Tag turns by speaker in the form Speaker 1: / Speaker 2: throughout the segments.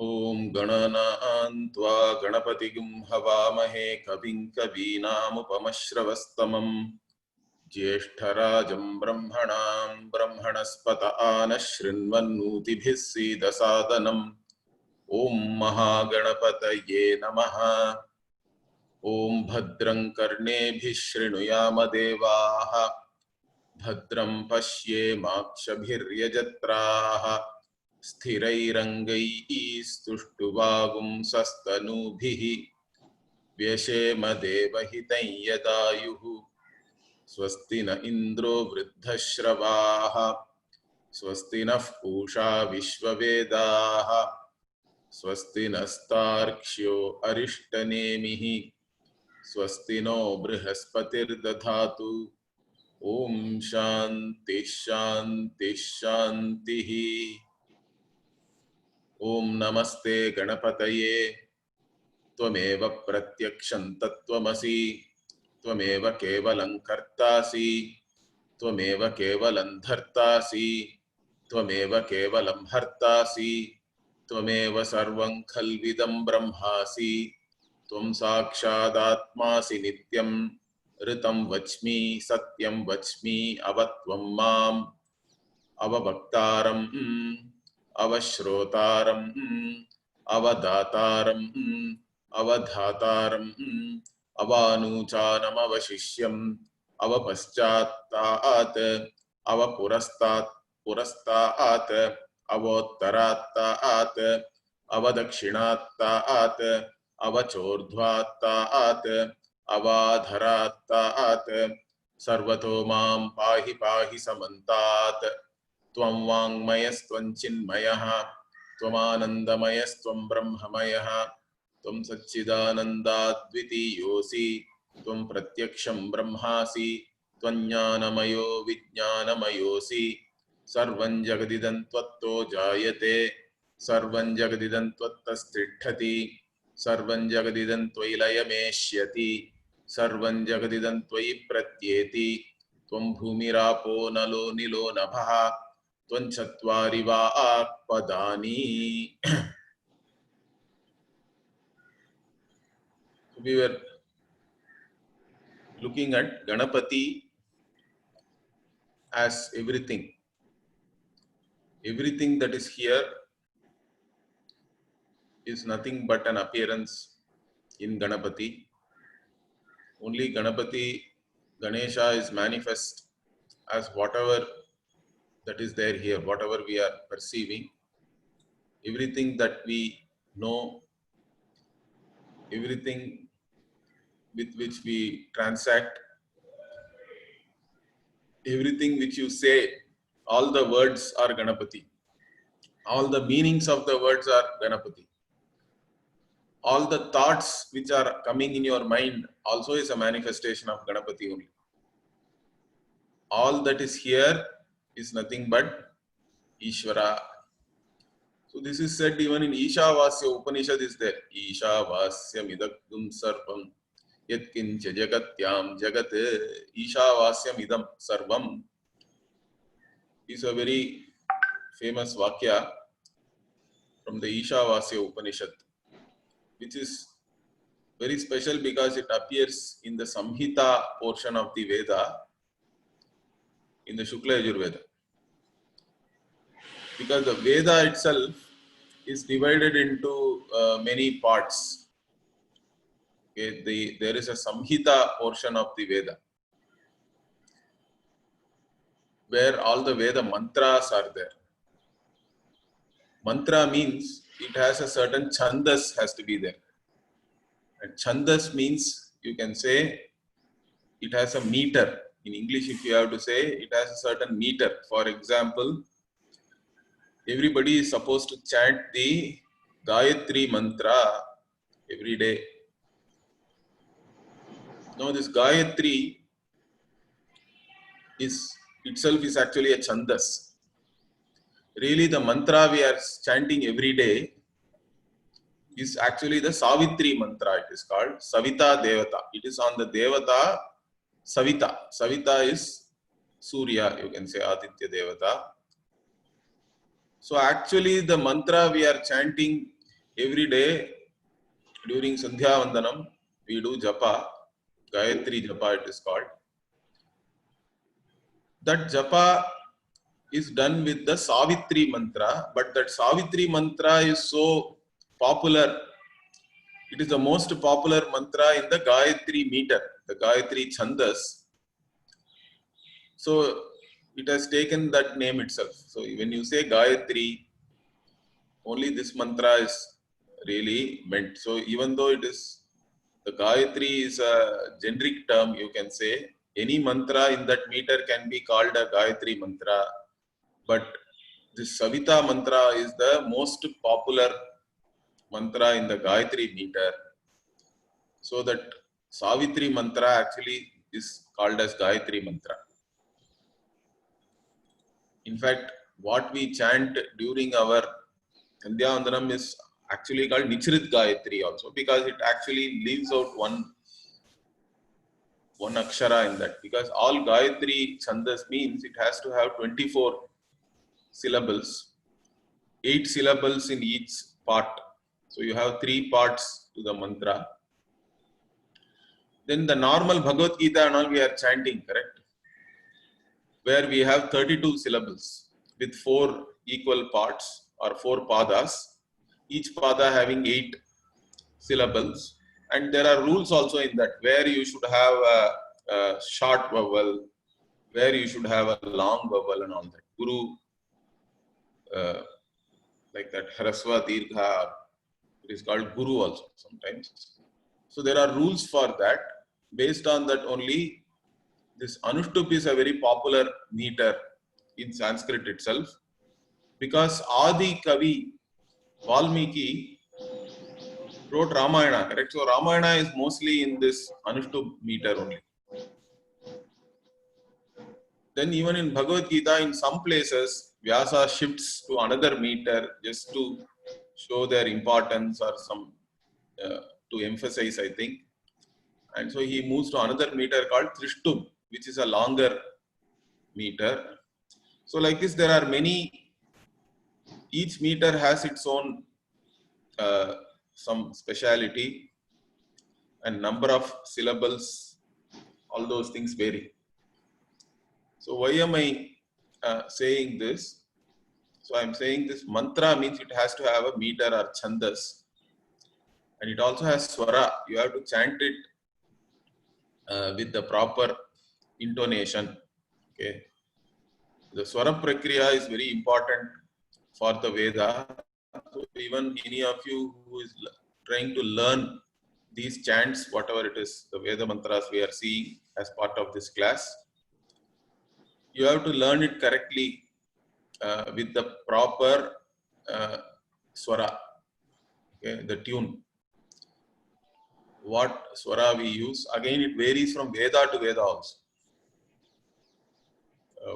Speaker 1: ओम गणनान् त्वा गणपतिगुं हवामहे कविं कवीनामुपमश्रवस्तमम् ज्येष्ठराजं ब्रह्मणां ब्रह्मणस्पत आनः शृण्वन्नोतिभिः सीदसादनम् ओम महागणपतये नमः। ओम भद्रं कर्णेभिः शृणुयाम देवाः भद्रं पश्येमाक्षभिर्यजत्राः स्थिरैरङ्गैस्तुष्टुवागुंसस्तनूभिः व्यशेम देवहितं यदायुः स्वस्ति न इन्द्रो वृद्धश्रवाः स्वस्ति नः पूषा विश्ववेदाः स्वस्ति नस्तार्क्ष्यो अरिष्टनेमिः स्वस्ति नो बृहस्पतिर्दधातु। ओम शांति शांति शांति। ओम नमस्ते गणपतये त्वमेव प्रत्यक्षं तत्त्वमसि त्वमेव केवलं कर्तासि त्वमेव केवलं धर्तासि त्वमेव केवलं हर्तासि त्वमेव सर्वं खल्विदं ब्रह्मासि त्वं साक्षादात्मासि नित्यं ऋतं वच्मि सत्यं वच्मि अवत्वं माम् अवभक्तारम् अवश्रोतारम् अवदातारम् अवधातारम् अवानूचानमवशिष्यम् अवपश्चात्तात् अवपुरस्तात् पुरस्तात् अवोत्तरात्तात् अवदक्षिणात्तात् अवचोर्ध्वात्तात् अवाधरात्तात् सर्वतो मां पाहि पाहि समन्तात् त्वं वाङ्मयस्त्वं चिन्मयः त्वमानन्दमयस्त्वं ब्रह्ममयः त्वं सच्चिदानन्दाद्वितीयोऽसि त्वं प्रत्यक्षं ब्रह्मासि त्वं ज्ञानमयो विज्ञानमयोऽसि सर्वं जगदिदं त्वत्तो जायते सर्वं जगदिदं त्वत्तस्तिष्ठति सर्वं जगदिदं त्वयि लयमेष्यति सर्वं जगदिदं त्वयि प्रत्येति त्वं भूमिरापो नलो निलो नभः त्वं चत्वारि वाक्पदानि। We were looking at Ganapati as everything. Everything that is here is nothing but an appearance in Ganapati. Only Ganapati, Ganesha is manifest as whatever that is there here, whatever we are perceiving. Everything that we know, everything with which we transact, everything which you say, all the words are Ganapati. All the meanings of the words are Ganapati. All the thoughts which are coming in your mind also is a manifestation of Ganapati only. All that is here is nothing but Ishvara. So this is said even in Ishavasya Upanishad is there. Ishavasyam idagum sarvam yatkincha jagatyam jagat Ishavasyam idam sarvam is a very famous Vakya from the Ishavasya Upanishad, which is very special because it appears in the Samhita portion of the Veda, in the Shukla Yajurveda. Because the Veda itself is divided into many parts. Okay, there is a Samhita portion of the Veda, where all the Veda mantras are there. Mantra means it has a certain chandas has to be there. And chandas means you can say it has a meter. In English, if you have to say, it has a certain meter. For example, everybody is supposed to chant the Gayatri mantra every day. Now this Gayatri itself is actually a chandas. Really the mantra we are chanting every day is actually the Savitri mantra. It is called Savita Devata. It is on the Devata Savita. Savita is Surya, you can say Aditya Devata. So actually the mantra we are chanting every day during Sandhya Vandanam, we do japa, Gayatri japa it is called. That japa is done with the Savitri mantra, but that Savitri mantra is so popular. It is the most popular mantra in the Gayatri meter, the Gayatri Chandas. So it has taken that name itself. So when you say Gayatri, only this mantra is really meant. So even though it is, the Gayatri is a generic term, you can say, any mantra in that meter can be called a Gayatri mantra. But this Savita mantra is the most popular mantra in the Gayatri meter. So that Savitri mantra actually is called as Gayatri mantra. In fact, what we chant during our Sandhya Vandanam is actually called Nichrit Gayatri also, because it actually leaves out one akshara in that, because all Gayatri Chandas means it has to have 24 syllables, 8 syllables in each part. So you have 3 parts to the mantra. Then the normal Bhagavad Gita and all we are chanting, correct? Where we have 32 syllables with 4 equal parts or 4 padas, each pada having 8 syllables. And there are rules also in that, where you should have a short vowel, where you should have a long vowel and all that. Guru, like that, Harasva, Dirgha, it is called Guru also sometimes. So there are rules for that. Based on that only, this Anushtup is a very popular meter in Sanskrit itself, because Adi Kavi Valmiki wrote Ramayana, correct? So Ramayana is mostly in this Anushtup meter only. Then even in Bhagavad Gita, in some places, Vyasa shifts to another meter just to show their importance or some to emphasize, I think. And so he moves to another meter called Trishtub, which is a longer meter. So like this, there are many, each meter has its own some speciality, and number of syllables, all those things vary. So why am I saying this? So I'm saying this mantra means it has to have a meter or chandas, and it also has swara. You have to chant it with the proper intonation. Okay, the swara prakriya is very important for the Veda. So even any of you who is trying to learn these chants, whatever it is, the Veda mantras we are seeing as part of this class, you have to learn it correctly with the proper swara, okay, the tune. What swara we use, again it varies from Veda to Veda also.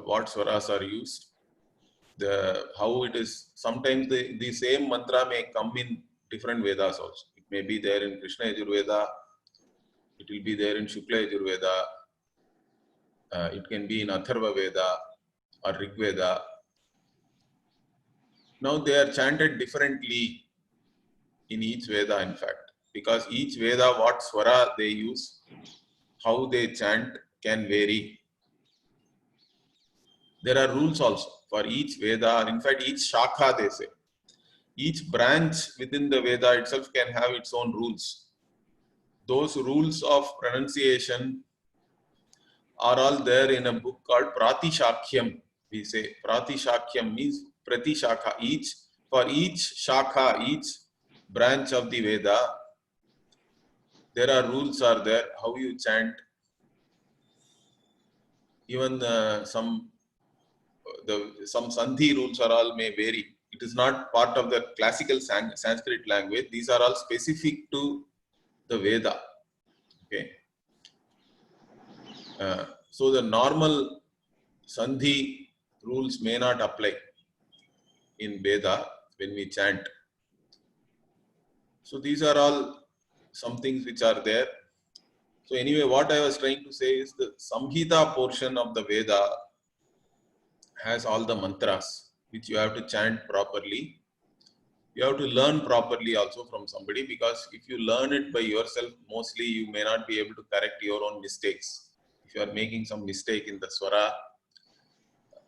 Speaker 1: What swaras are used, how it is, sometimes the same mantra may come in different Vedas also. It may be there in Krishna Yajurveda, it will be there in Shukla Yajurveda, it can be in Atharva Veda or Rig Veda. Now they are chanted differently in each Veda, in fact, because each Veda, what swara they use, how they chant can vary. There are rules also for each Veda, in fact each Shakha they say. Each branch within the Veda itself can have its own rules. Those rules of pronunciation are all there in a book called Pratishakyam. We say Pratishakyam means Prati Shakha. For each Shakha, each branch of the Veda, there are rules are there, how you chant. Even some Sandhi rules are all may vary. It is not part of the classical Sanskrit language. These are all specific to the Veda. Okay. So the normal Sandhi rules may not apply in Veda when we chant. So these are all some things which are there. So anyway, what I was trying to say is the Samhita portion of the Veda has all the mantras. which you have to chant properly. You have to learn properly also from somebody, because if you learn it by yourself, mostly you may not be able to correct your own mistakes. If you are making some mistake in the swara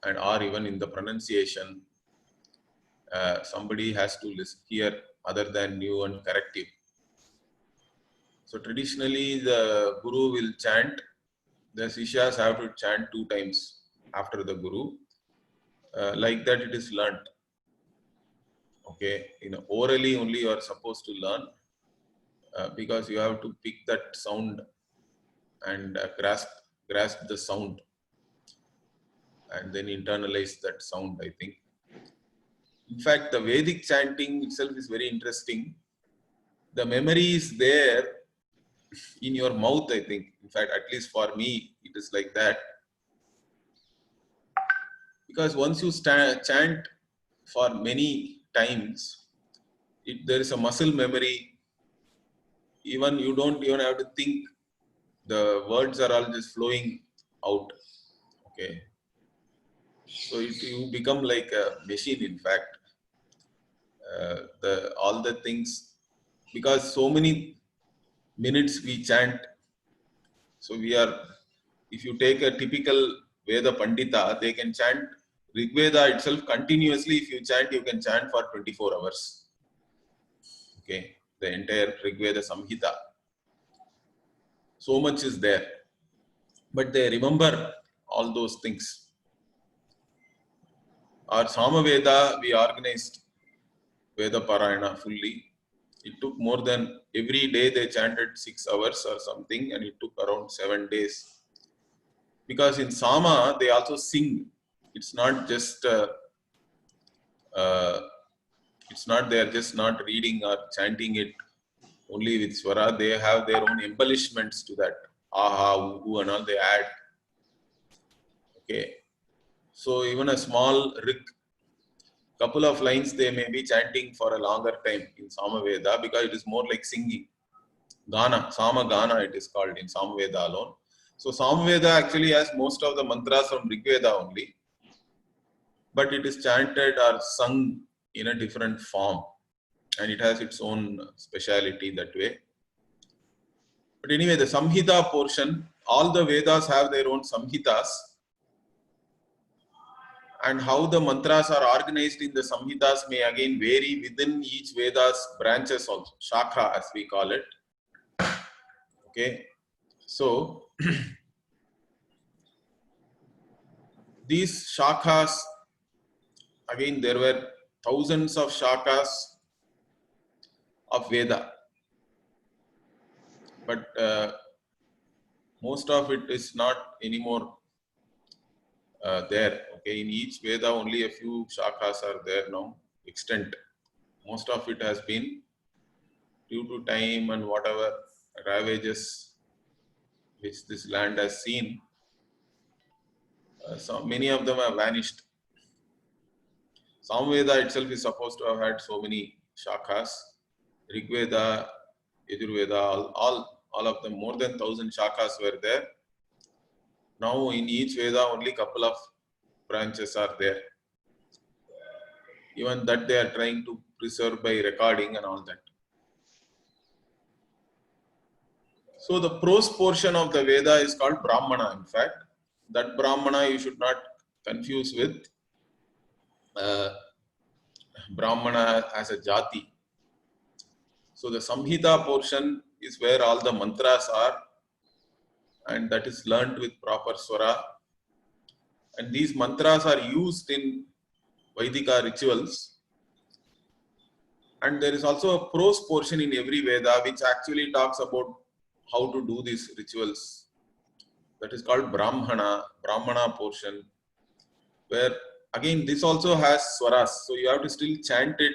Speaker 1: and or even in the pronunciation, somebody has to hear other than you and correct you. So traditionally the Guru will chant, the Sishyas have to chant 2 times after the Guru. Like that it is learnt. Okay, orally only you are supposed to learn, because you have to pick that sound and grasp the sound and then internalize that sound, I think. In fact, the Vedic chanting itself is very interesting. The memory is there in your mouth, I think. In fact, at least for me, it is like that. Because once you chant for many times, there is a muscle memory. Even you don't even have to think. The words are all just flowing out. Okay. So you become like a machine, in fact. All the things, because so many minutes we chant. So if you take a typical Veda Pandita, they can chant Rigveda itself continuously. If you chant, you can chant for 24 hours. Okay, the entire Rigveda Samhita. So much is there. But they remember all those things. Our Samaveda, we organized Veda Parayana fully. It took more than, every day they chanted 6 hours or something, and it took around 7 days. Because in Sama, they also sing. It's not just, it's not, they are just not reading or chanting it only with Swara. They have their own embellishments to that. Aha, uhu, and all they add. Okay. So even a small rig, couple of lines they may be chanting for a longer time in Samaveda, because it is more like singing. Gana, Sama Gana it is called in Samaveda alone. So Samaveda actually has most of the mantras from Rigveda only, but it is chanted or sung in a different form, and it has its own speciality that way. But anyway, the Samhita portion, all the Vedas have their own Samhitas, and how the mantras are organized in the Samhitas may again vary within each Veda's branches also, Shakha as we call it. Okay, so these Shakhas, again there were thousands of Shakhas of Veda, but most of it is not anymore there. Okay, in each Veda only a few Shakhas are there now, extant. Most of it has been, due to time and whatever ravages which this land has seen, so many of them have vanished. Samveda itself is supposed to have had so many shakhas. Rigveda, Yajurveda, all of them, more than 1,000 shakhas were there. Now in each Veda only couple of branches are there. Even that they are trying to preserve by recording and all that. So the prose portion of the Veda is called Brahmana, in fact. That Brahmana you should not confuse with Brahmana as a jati. So the Samhita portion is where all the mantras are, and that is learnt with proper swara. And these mantras are used in Vaidika rituals. And there is also a prose portion in every Veda which actually talks about how to do these rituals. That is called Brahmana portion, where again this also has swaras. So you have to still chant it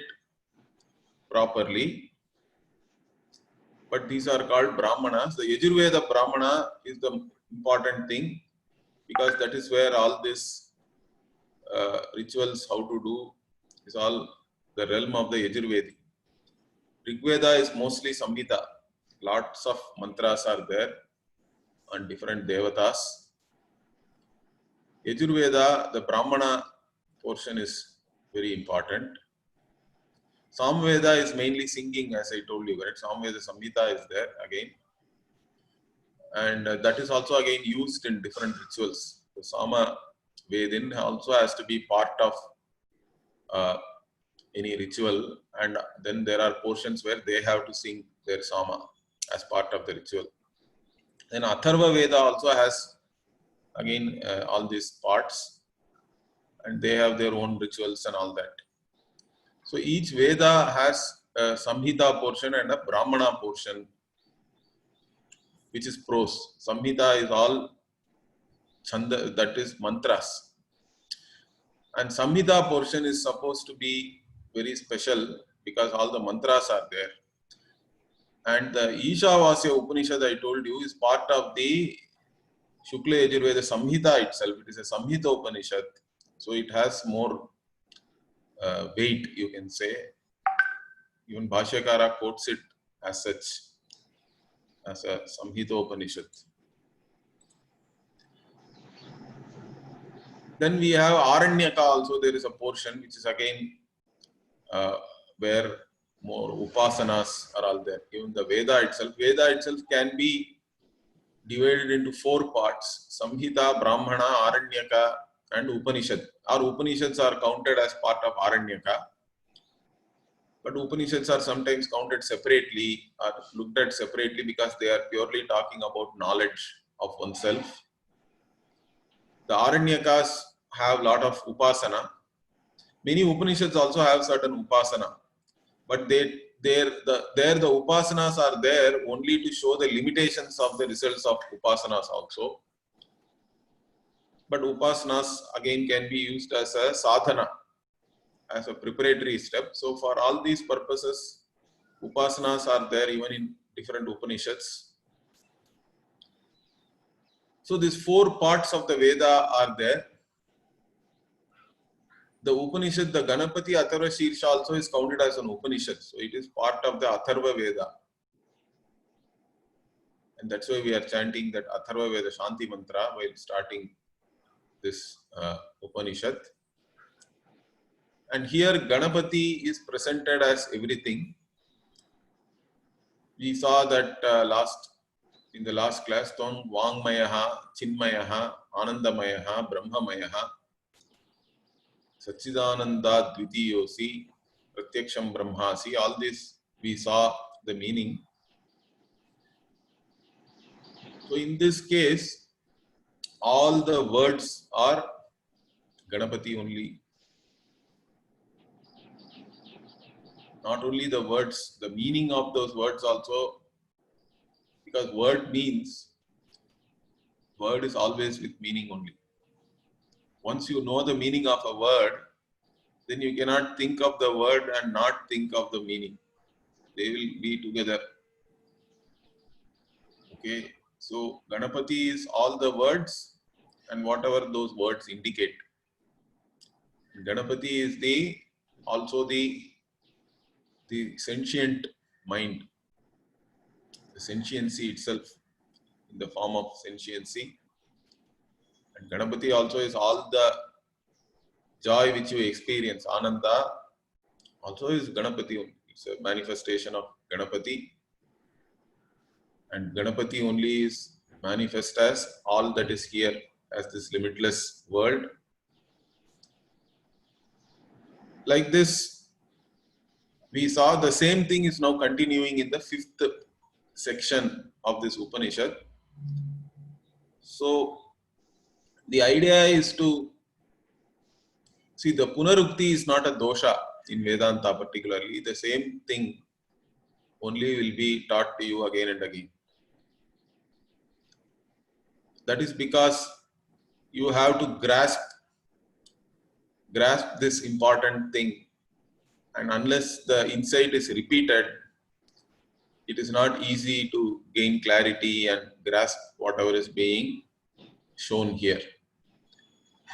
Speaker 1: properly. But these are called Brahmanas. The Yajurveda Brahmana is the important thing, because that is where all these rituals, how to do, is all the realm of the Yajurvedi. Rigveda is mostly Samhita. Lots of mantras are there on different devatas. Yajurveda, the Brahmana portion is very important. Samveda is mainly singing, as I told you, right? Samveda Samhita is there again. And that is also again used in different rituals. The Sama Vedin also has to be part of any ritual, and then there are portions where they have to sing their Sama as part of the ritual. Then Atharva Veda also has again all these parts, and they have their own rituals and all that. So each Veda has a Samhita portion and a Brahmana portion, which is prose. Samhita is all Chanda, that is mantras. And Samhita portion is supposed to be very special because all the mantras are there. And the Ishavasya Upanishad I told you is part of the Shukla Yajurveda Samhita itself. It is a Samhita Upanishad. So it has more weight, you can say. Even Bhashyakara quotes it as such, as a Samhita Upanishad. Then we have Aranyaka also. There is a portion which is again where more upasanas are all there. Even the Veda itself can be divided into 4 parts: Samhita, Brahmana, Aranyaka, and Upanishad. Our Upanishads are counted as part of Aranyaka, but Upanishads are sometimes counted separately or looked at separately because they are purely talking about knowledge of oneself. The Aranyakas have a lot of upasana. Many Upanishads also have certain upasana, but the upasanas are there only to show the limitations of the results of upasanas also. But upasanas again can be used as a sadhana, as a preparatory step. So for all these purposes, upasanas are there even in different Upanishads. So these 4 parts of the Veda are there. The Upanishad, the Ganapati Atharva Shirsha also is counted as an Upanishad. So it is part of the Atharva Veda. And that's why we are chanting that Atharva Veda Shanti Mantra while starting this Upanishad. And here Ganapati is presented as everything. We saw that in the last class, Tvam Vangmayaha, Chinmayaha, Anandamayaha, Brahmamayaha, Satchidananda Dvitiyosi, Pratyaksham Brahmasi. All this we saw the meaning. So in this case, all the words are Ganapati only. Not only the words, the meaning of those words also, because word is always with meaning only. Once you know the meaning of a word, then you cannot think of the word and not think of the meaning. They will be together. Okay, so Ganapati is all the words and whatever those words indicate. Ganapati is also the sentient mind, the sentiency itself in the form of sentiency. And Ganapati also is all the joy which you experience. Ananda also is Ganapati. It's a manifestation of Ganapati. And Ganapati only is manifest as all that is here, as this limitless world. Like this, we saw the same thing is now continuing in the 5th section of this Upanishad. So the idea is to see the Punarukti is not a dosha in Vedanta particularly. The same thing only will be taught to you again and again. That is because you have to grasp this important thing, and unless the insight is repeated, it is not easy to gain clarity and grasp whatever is being shown here.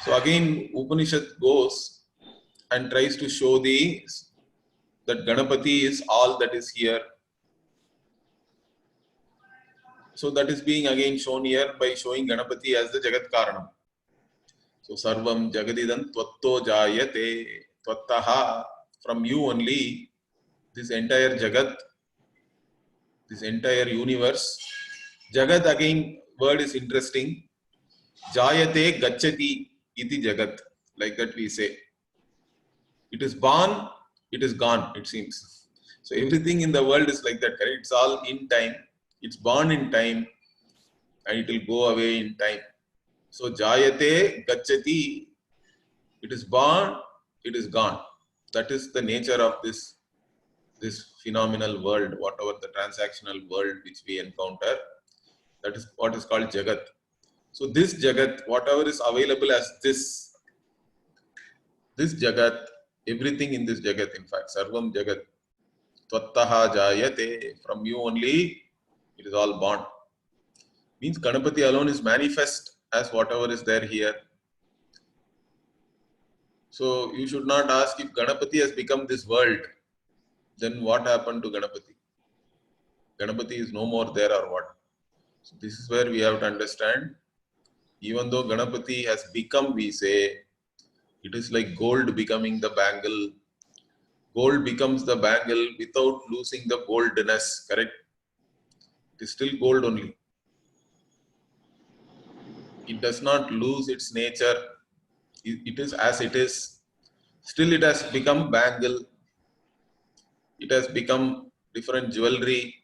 Speaker 1: So again, Upanishad goes and tries to show that Ganapati is all that is here. So that is being again shown here by showing Ganapati as the Jagat Karanam. So Sarvam Jagadidam Tvatto Jayate. Tvattaha, from you only, this entire Jagat, this entire universe. Jagat, again, word is interesting. Jayate gacchati iti Jagat. Like that we say. It is born, it is gone, it seems. So everything in the world is like that, correct? It's all in time. It's born in time and it will go away in time. So jayate gacchati, it is born, it is gone. That is the nature of this phenomenal world, whatever the transactional world which we encounter. That is what is called Jagat. So this Jagat, whatever is available as this Jagat, everything in this Jagat, in fact, Sarvam Jagat, Tvattaha Jayate, from you only, it is all born. Means Ganapati alone is manifest as whatever is there here. So you should not ask if Ganapati has become this world, then what happened to Ganapati? Ganapati is no more there or what? So this is where we have to understand, even though Ganapati has become, we say, it is like gold becoming the bangle. Gold becomes the bangle without losing the goldness, correct? It is still gold only. It does not lose its nature. It is as it is. Still it has become bangle. It has become different jewelry.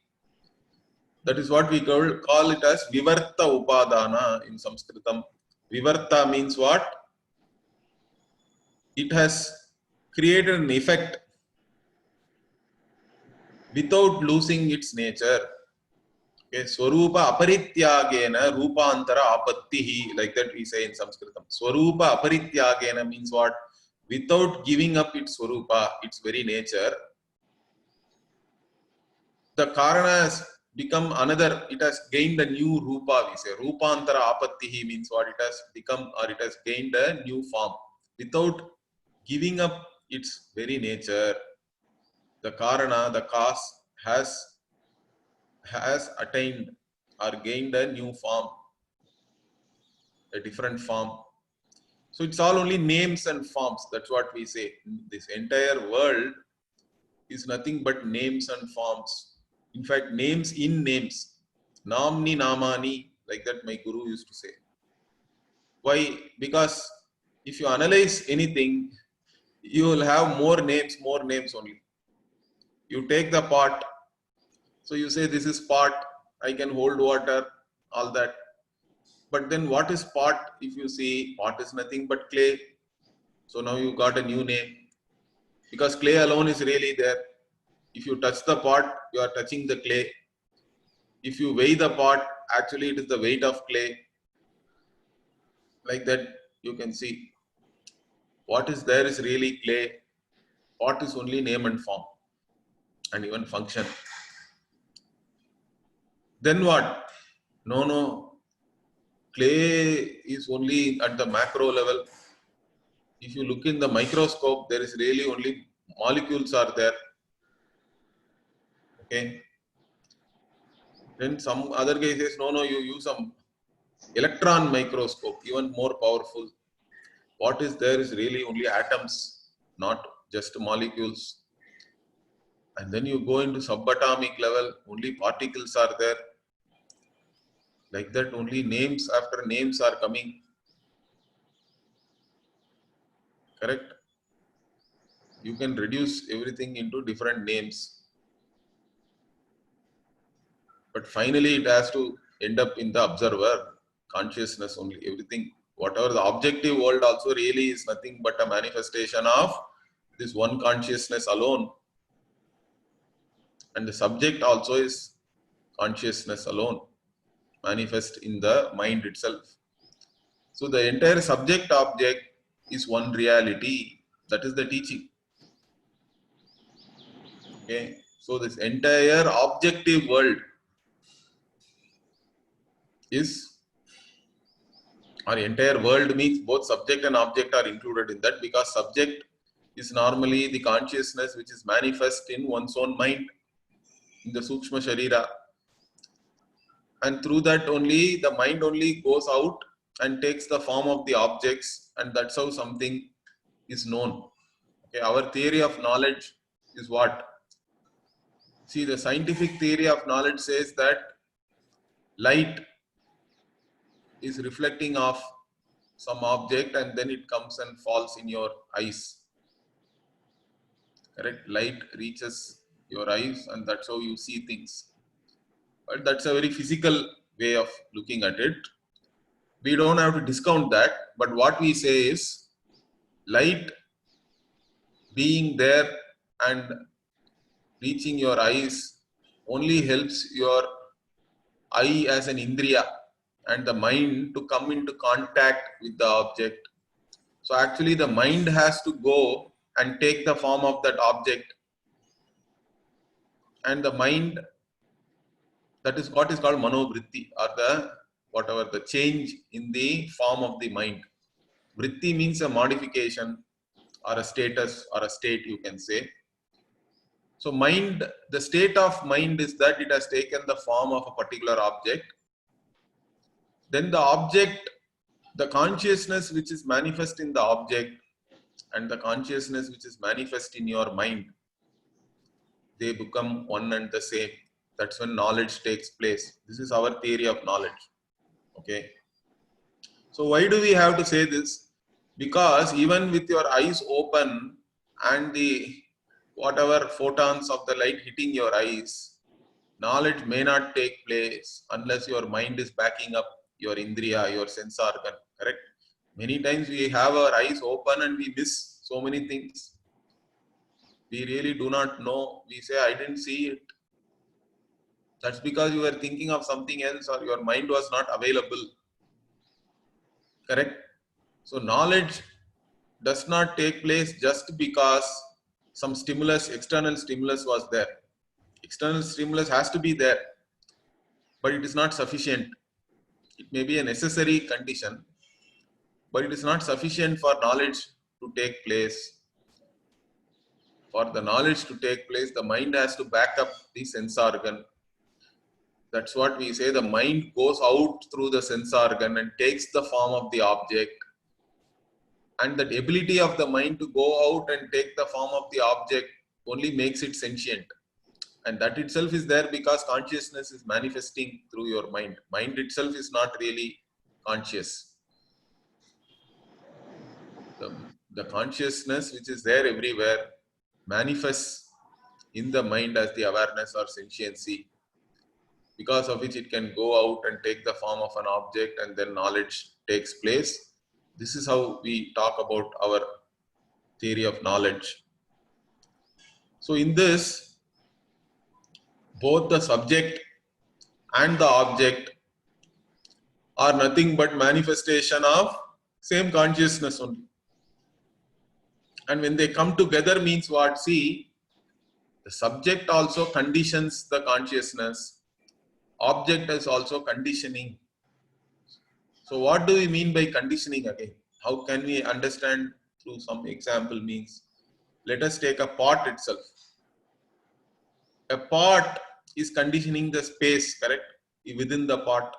Speaker 1: That is what we call it as Vivarta Upadana in Sanskritam. Vivarta means what? It has created an effect without losing its nature. Okay, Swarupa aparityagena rupantara apattihi, like that we say in Sanskritam. Swarupa aparityagena means what? Without giving up its Swarupa, its very nature, the Karana has become another, it has gained a new Rupa, we say. Rupantara apattihi means what? It has become or it has gained a new form. Without giving up its very nature, the Karana, the cause, has attained or gained a new form, a different form. So it's all only names and forms. That's what we say. This entire world is nothing but names and forms. In fact, names in names. Namni namani, like that my guru used to say. Why? Because if you analyze anything, you will have more names only. You take the pot, so you say this is pot, I can hold water, all that. But then what is pot? If you see, pot is nothing but clay. So now you got a new name. Because clay alone is really there. If you touch the pot, you are touching the clay. If you weigh the pot, actually it is the weight of clay. Like that, you can see. What is there is really clay. Pot is only name and form. And even function. Then what? No. Clay is only at the macro level. If you look in the microscope, there is really only molecules are there. Okay. Then some other guy says, no, you use some electron microscope, even more powerful. What is there is really only atoms, not just molecules. And then you go into subatomic level, only particles are there. Like that, only names after names are coming. Correct? You can reduce everything into different names. But finally, it has to end up in the observer consciousness only. Everything, whatever the objective world also really is nothing but a manifestation of this one consciousness alone. And the subject also is consciousness alone, manifest in the mind itself. So the entire subject object is one reality. That is the teaching. Okay. So this entire objective world is, or entire world means both subject and object are included in that, because subject is normally the consciousness which is manifest in one's own mind, in the Sukshma Sharira. And through that only, the mind only goes out and takes the form of the objects, and that's how something is known. Okay, our theory of knowledge is what? See, the scientific theory of knowledge says that light is reflecting off some object and then it comes and falls in your eyes. Correct? Light reaches your eyes and that's how you see things. But that's a very physical way of looking at it. We don't have to discount that, but what we say is light being there and reaching your eyes only helps your eye as an indriya and the mind to come into contact with the object. So actually the mind has to go and take the form of that object, and the mind, that is what is called manovritti, or the whatever the change in the form of the mind. Vritti means a modification or a status or a state, you can say. So mind, the state of mind is that it has taken the form of a particular object. Then the object, the consciousness which is manifest in the object and the consciousness which is manifest in your mind, they become one and the same. That's when knowledge takes place. This is our theory of knowledge. Okay. So why do we have to say this? Because even with your eyes open and the whatever photons of the light hitting your eyes, knowledge may not take place unless your mind is backing up your indriya, your sense organ. Correct? Many times we have our eyes open and we miss so many things. We really do not know. We say, I didn't see it. That's because you were thinking of something else or your mind was not available. Correct? So knowledge does not take place just because some stimulus, external stimulus was there. External stimulus has to be there, but it is not sufficient. It may be a necessary condition, but it is not sufficient for knowledge to take place. For the knowledge to take place, the mind has to back up the sense organ. That's what we say, the mind goes out through the sense organ and takes the form of the object. And that ability of the mind to go out and take the form of the object only makes it sentient. And that itself is there because consciousness is manifesting through your mind. Mind itself is not really conscious. The consciousness which is there everywhere manifests in the mind as the awareness or sentiency, because of which it can go out and take the form of an object and then knowledge takes place. This is how we talk about our theory of knowledge. So in this, both the subject and the object are nothing but manifestation of same consciousness only. And when they come together means what? See, the subject also conditions the consciousness. Object is also conditioning. So what do we mean by conditioning again? How can we understand through some example means? Let us take a pot itself. A pot is conditioning the space, correct? Within the pot.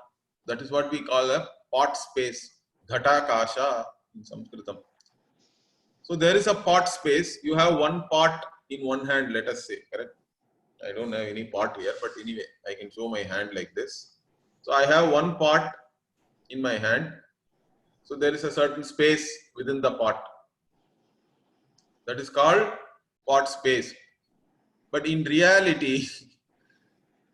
Speaker 1: That is what we call a pot space. Ghatakasha in Sanskritam. So there is a pot space. You have one pot in one hand, let us say, correct? I don't have any pot here, but anyway, I can show my hand like this. So I have one pot in my hand. So there is a certain space within the pot. That is called pot space. But in reality,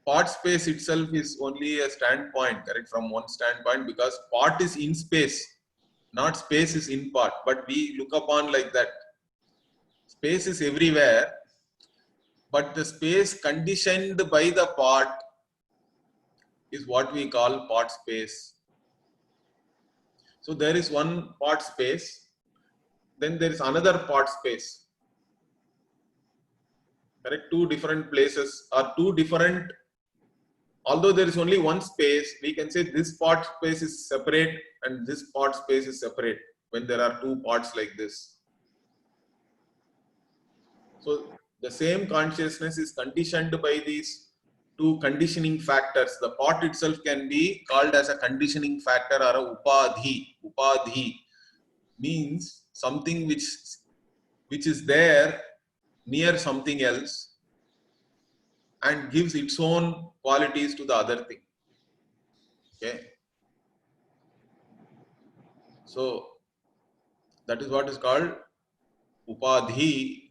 Speaker 1: pot space itself is only a standpoint, correct, from one standpoint, because pot is in space, not space is in pot. But we look upon like that. Space is everywhere, but the space conditioned by the pot is what we call pot space. So there is one pot space, then there is another pot space. Correct? Two different places or two different, although there is only one space, we can say this pot space is separate and this pot space is separate when there are two pots like this. So the same consciousness is conditioned by these two conditioning factors. The pot itself can be called as a conditioning factor or a upadhi. Upadhi means something which which is there near something else and gives its own qualities to the other thing. Okay. So that is what is called upadhi.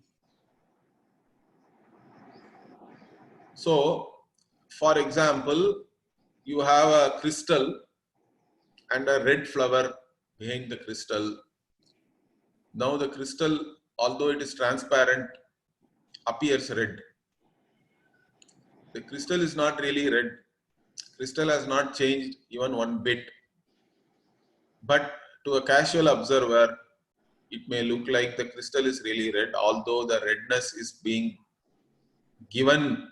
Speaker 1: So, for example, you have a crystal and a red flower behind the crystal. Now the crystal, although it is transparent, appears red. The crystal is not really red. Crystal has not changed even one bit. But to a casual observer, it may look like the crystal is really red, although the redness is being given,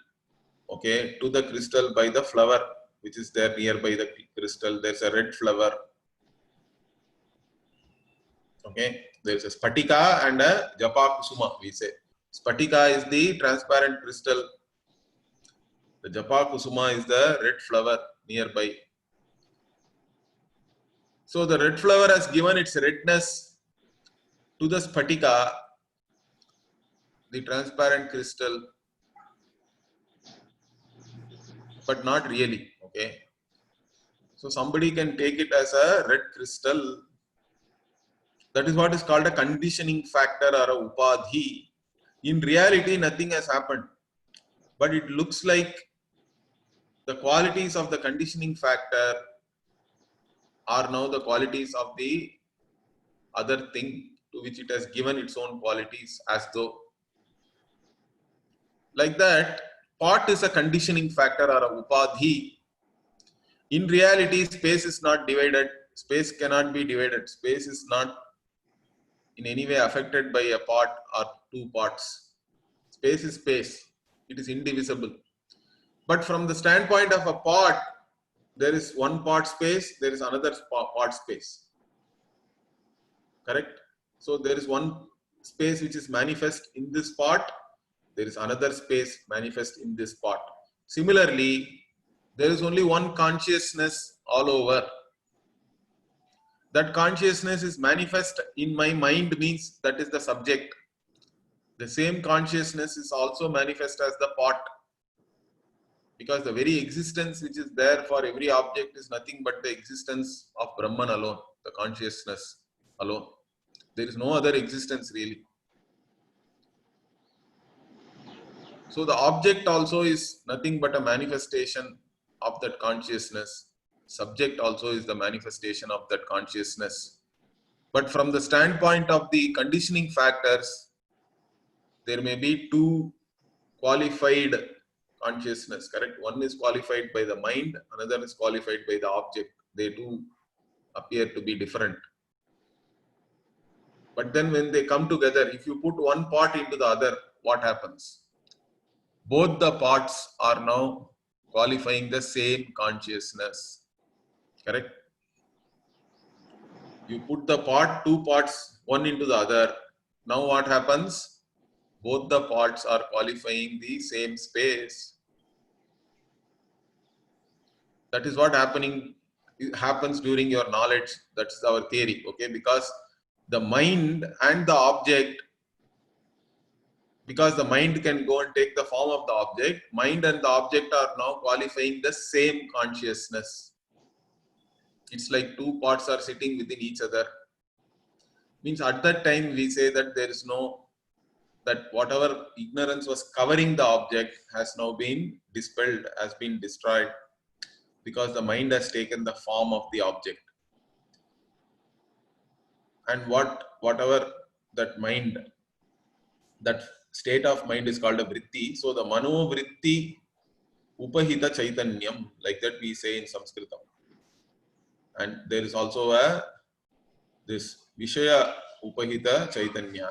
Speaker 1: okay, to the crystal by the flower which is there nearby the crystal. There's a red flower. Okay, there's a spatika and a japa kusuma, we say. Spatika is the transparent crystal. The japa kusuma is the red flower nearby. So the red flower has given its redness to the spatika, the transparent crystal, but not really. Okay. So somebody can take it as a red crystal. That is what is called a conditioning factor or a upadhi. In reality, nothing has happened, but it looks like the qualities of the conditioning factor are now the qualities of the other thing to which it has given its own qualities, as though. Like that, pot is a conditioning factor or a upadhi. In reality, space is not divided. Space cannot be divided. Space is not in any way affected by a pot or two pots. Space is space. It is indivisible. But from the standpoint of a pot, there is one pot space, there is another pot space. Correct? So there is one space which is manifest in this pot, there is another space manifest in this pot. Similarly, there is only one consciousness all over. That consciousness is manifest in my mind, means that is the subject. The same consciousness is also manifest as the pot, because the very existence which is there for every object is nothing but the existence of Brahman alone, the consciousness alone. There is no other existence really. So the object also is nothing but a manifestation of that consciousness. Subject also is the manifestation of that consciousness. But from the standpoint of the conditioning factors, there may be two qualified consciousness, correct? One is qualified by the mind, another is qualified by the object. They do appear to be different. But then when they come together, if you put one pot into the other, what happens? Both the pots are now qualifying the same consciousness, correct? You put the pot, two pots, one into the other. Now what happens? Both the pots are qualifying the same space. That is what happens during your knowledge. That's our theory, okay? Because the mind and the object, because the mind can go and take the form of the object, mind and the object are now qualifying the same consciousness. It's like two pots are sitting within each other. Means at that time we say that there is no, that whatever ignorance was covering the object has now been dispelled, has been destroyed, because the mind has taken the form of the object. And whatever that mind, that state of mind is called a vritti. So the mano vritti upahita chaitanyam, like that we say in Sanskritam. And there is also this vishaya upahita chaitanya.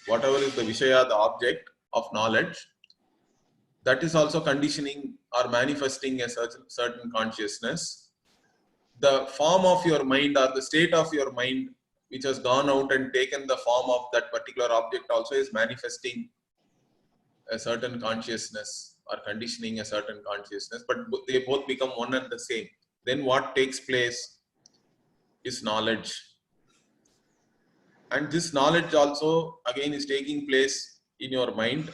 Speaker 1: Whatever is the vishaya, the object of knowledge, that is also conditioning or manifesting a certain consciousness. The form of your mind or the state of your mind which has gone out and taken the form of that particular object also is manifesting a certain consciousness or conditioning a certain consciousness, but they both become one and the same. Then what takes place is knowledge. And this knowledge also again is taking place in your mind,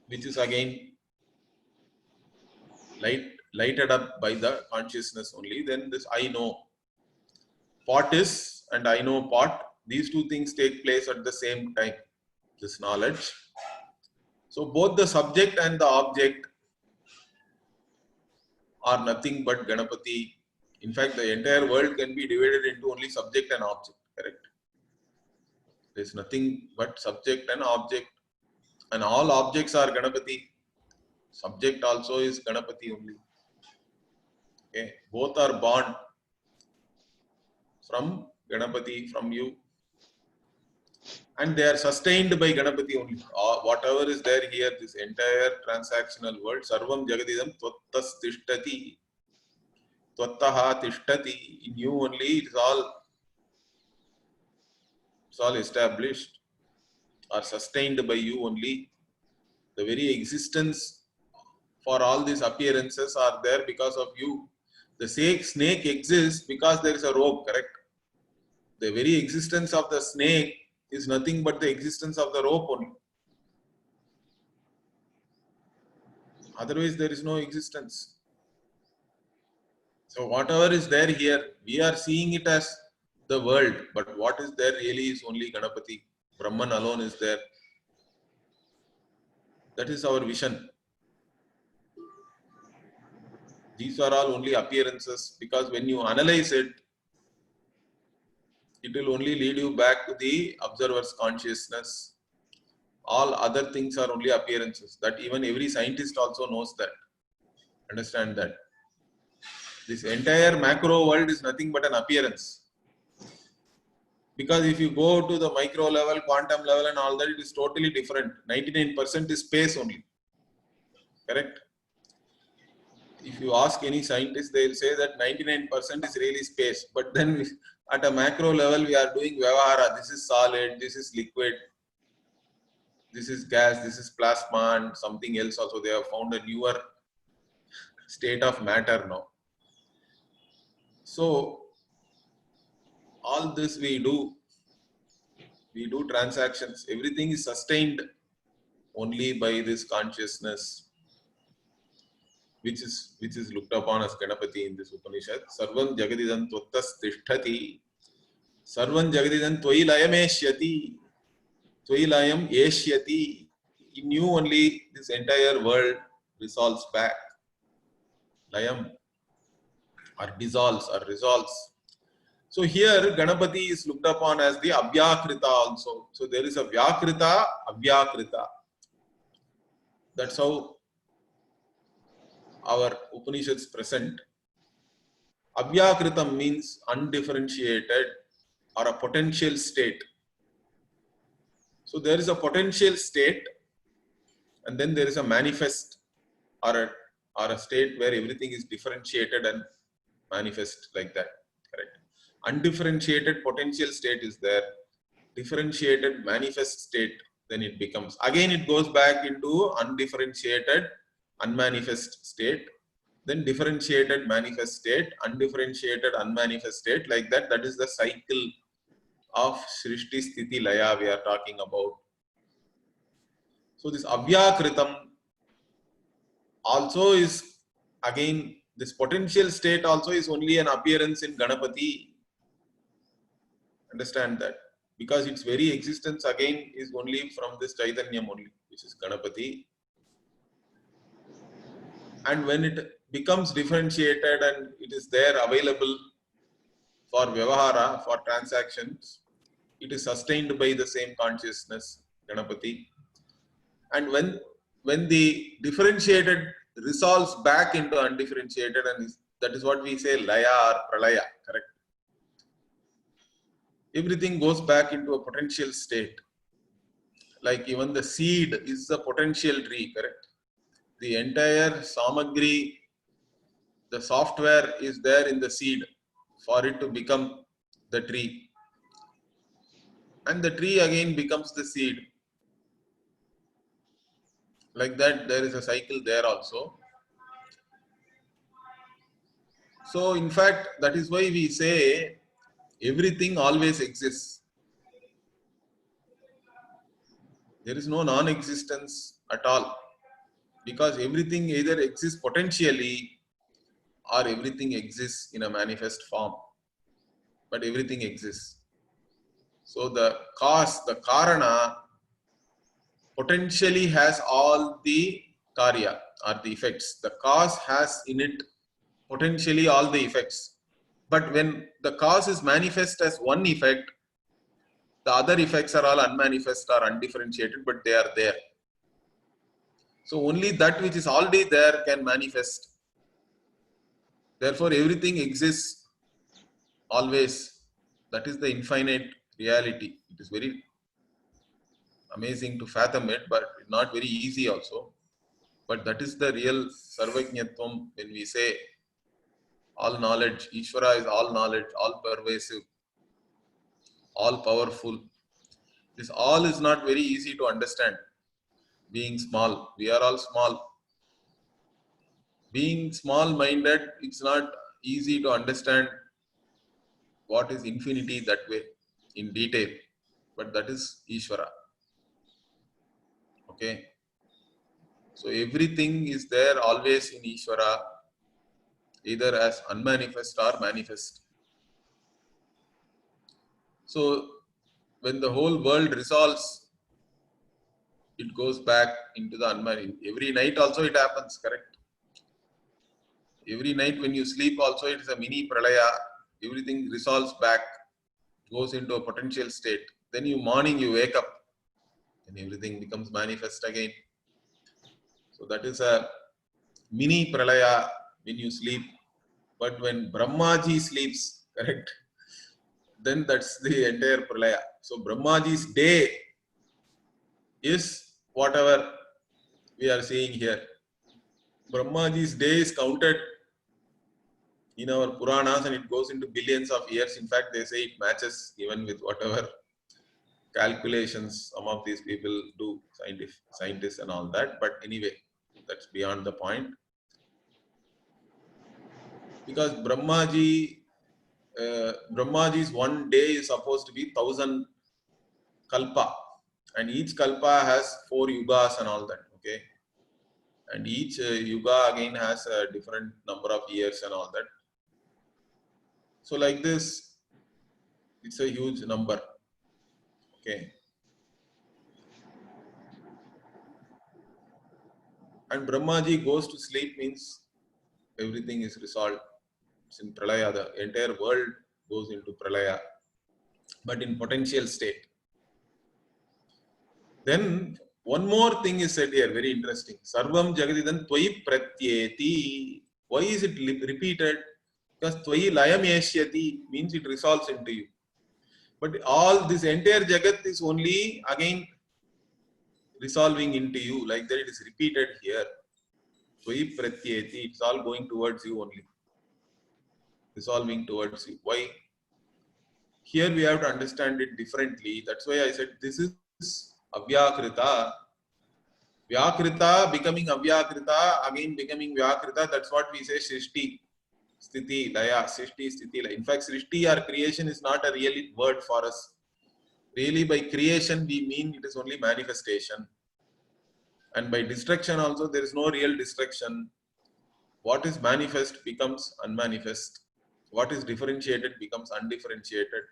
Speaker 1: which is again lighted up by the consciousness only. Then this I know. Pot is and I know pot. These two things take place at the same time. This knowledge. So both the subject and the object are nothing but Ganapati. In fact, the entire world can be divided into only subject and object. Correct. There is nothing but subject and object, and all objects are Ganapati. Subject also is Ganapati only. Okay, both are born from Ganapati, from you, and they are sustained by Ganapati only. Whatever is there here, this entire transactional world, Sarvam Jagadidam Twattas Tishtati, Twattaha Tishtati, in you only, it's all established or sustained by you only. The very existence for all these appearances are there because of you. The snake exists because there is a rope, correct? The very existence of the snake is nothing but the existence of the rope only. Otherwise, there is no existence. So whatever is there here, we are seeing it as the world, but what is there really is only Ganapati. Brahman alone is there. That is our vision. These are all only appearances, because when you analyze it, it will only lead you back to the observer's consciousness. All other things are only appearances. That even every scientist also knows that. Understand that. This entire macro world is nothing but an appearance. Because if you go to the micro level, quantum level and all that, it is totally different. 99% is space only. Correct? If you ask any scientist, they will say that 99% is really space. But then at a macro level, we are doing Vyavahara. This is solid, this is liquid, this is gas, this is plasma, and something else also. They have found a newer state of matter now. So all this we do transactions. Everything is sustained only by this consciousness, which is looked upon as Ganapati in this Upanishad. Sarvam Jagadidam Twattas Tishtati. Sarvam Jagadidam Tvai Layam Eshyati. Tvai Layam Eshyati. In you only this entire world resolves back. Layam, or dissolves, or resolves. So here Ganapati is looked upon as the Abhyakrita also. So there is a Vyakrita, Abhyakrita. That's how our Upanishads present. Abhyakritam means undifferentiated or a potential state. So there is a potential state, and then there is a manifest or a state where everything is differentiated and manifest like that. Correct. Undifferentiated potential state is there. Differentiated manifest state, then it becomes. Again, it goes back into undifferentiated unmanifest state, then differentiated manifest state, undifferentiated unmanifest state, like that. That is the cycle of Srishti Sthiti Laya we are talking about. So this Abhyakritam also is, again, this potential state also is only an appearance in Ganapati. Understand that. Because its very existence again is only from this Chaitanyam only, which is Ganapati. And when it becomes differentiated and it is there available for Vyavahara, for transactions, it is sustained by the same consciousness, Ganapati. And when the differentiated resolves back into undifferentiated, and that is what we say Laya or Pralaya, correct? Everything goes back into a potential state. Like even the seed is a potential tree, correct? The entire samagri, the software is there in the seed for it to become the tree. And the tree again becomes the seed. Like that, there is a cycle there also. So in fact, that is why we say everything always exists. There is no non-existence at all, because everything either exists potentially or everything exists in a manifest form, but everything exists. So the cause, the karana, potentially has all the karya or the effects. The cause has in it potentially all the effects. But when the cause is manifest as one effect, the other effects are all unmanifest or undifferentiated, but they are there. So only that which is already there can manifest. Therefore, everything exists always. That is the infinite reality. It is very amazing to fathom it, but not very easy also. But that is the real Sarvajñatvam when we say all knowledge. Ishvara is all knowledge, all pervasive, all powerful. This all is not very easy to understand. Being small, we are all small. Being small-minded, it's not easy to understand what is infinity that way in detail. But that is Ishvara. Okay. So everything is there always in Ishvara, either as unmanifest or manifest. So when the whole world resolves, it goes back into the unmanifest. Every night also it happens, correct? Every night when you sleep also it is a mini pralaya. Everything resolves back, goes into a potential state. Then morning you wake up and everything becomes manifest again. So that is a mini pralaya when you sleep. But when Brahmaji sleeps, correct, then that's the entire pralaya. So Brahmaji's day is whatever we are seeing here. Brahmaji's day is counted in our Puranas and it goes into billions of years. In fact, they say it matches even with whatever calculations some of these people do, scientists and all that. But anyway, that's beyond the point. Because Brahmaji's one day is supposed to be 1,000 kalpa, and each kalpa has 4 yugas and all that. Okay, and each yuga again has a different number of years and all that. So like this, it's a huge number. Okay, and Brahmaji goes to sleep means everything is resolved. It's in pralaya. The entire world goes into pralaya, but in potential state. Then one more thing is said here, very interesting. Sarvam Jagadidan Tvai Pratyeti. Why is it repeated? Because Tvai Layam Eshyati means it resolves into you. But all this entire Jagat is only again resolving into you. Like that, it is repeated here. Tvai Pratyeti. It's all going towards you only. Resolving towards you. Why? Here we have to understand it differently. That's why I said this is Avyakrita. Vyakrita becoming Avyakrita, again becoming Vyakrita, that's what we say Srishti, Sthiti, Laya, Srishti, Sthiti, Laya. In fact, Srishti or creation is not a real word for us. Really by creation we mean it is only manifestation. And by destruction also there is no real destruction. What is manifest becomes unmanifest. What is differentiated becomes undifferentiated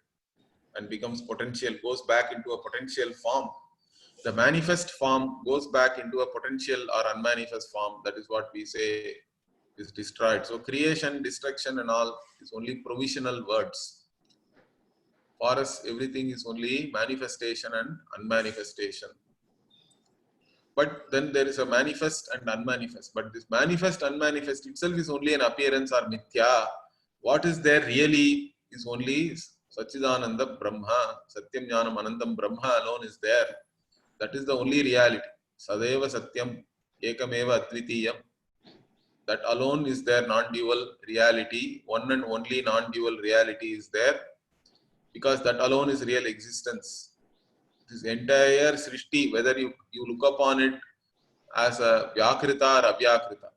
Speaker 1: and becomes potential, goes back into a potential form. The manifest form goes back into a potential or unmanifest form. That is what we say is destroyed. So creation, destruction and all is only provisional words. For us, everything is only manifestation and unmanifestation. But then there is a manifest and unmanifest. But this manifest, unmanifest itself is only an appearance or mithya. What is there really is only Satchidananda Brahma, Satyam Jnanam Anandam Brahma alone is there. That is the only reality. Sadeva Satyam Ekameva Advitiyam. That alone is their non-dual reality. One and only non-dual reality is there. Because that alone is real existence. This entire Srishti, whether you look upon it as a Vyakrita or Avyakrita,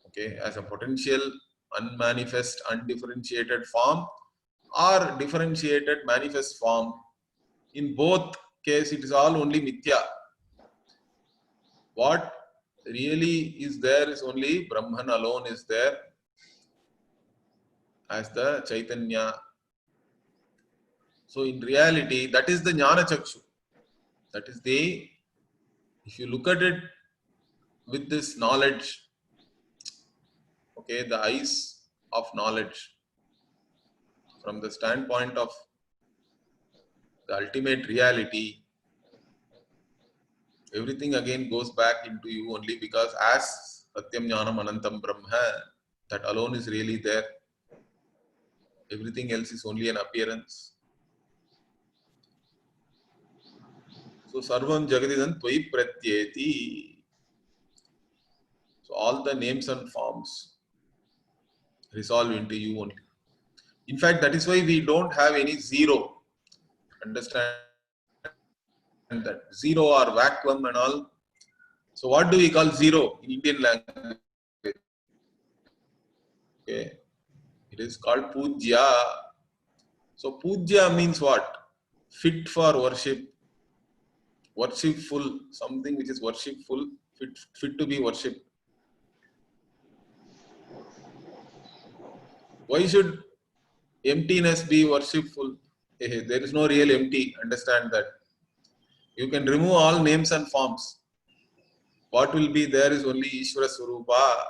Speaker 1: okay, as a potential, unmanifest, undifferentiated form or differentiated manifest form, in both case it is all only mithya. what really is there is only Brahman alone is there as the Chaitanya. So in reality, that is the Jnana Chakshu. That is the, if you look at it with this knowledge, okay, the eyes of knowledge, from the standpoint of the ultimate reality, everything again goes back into you only, because as Satyam Jnanam Anantam Brahma, that alone is really there. Everything else is only an appearance. So Sarvam Jagadidan Tvai Pratyeti. So all the names and forms resolve into you only. In fact, that is why we don't have any zero. Understand that. Zero or vacuum and all. So what do we call zero in Indian language? Okay. It is called Pujya. So Pujya means what? Fit for worship. Worshipful. Something which is worshipful. Fit to be worshipped. Why should emptiness be worshipful? There is no real empty. Understand that. You can remove all names and forms. What will be there is only Ishvara Swarupa.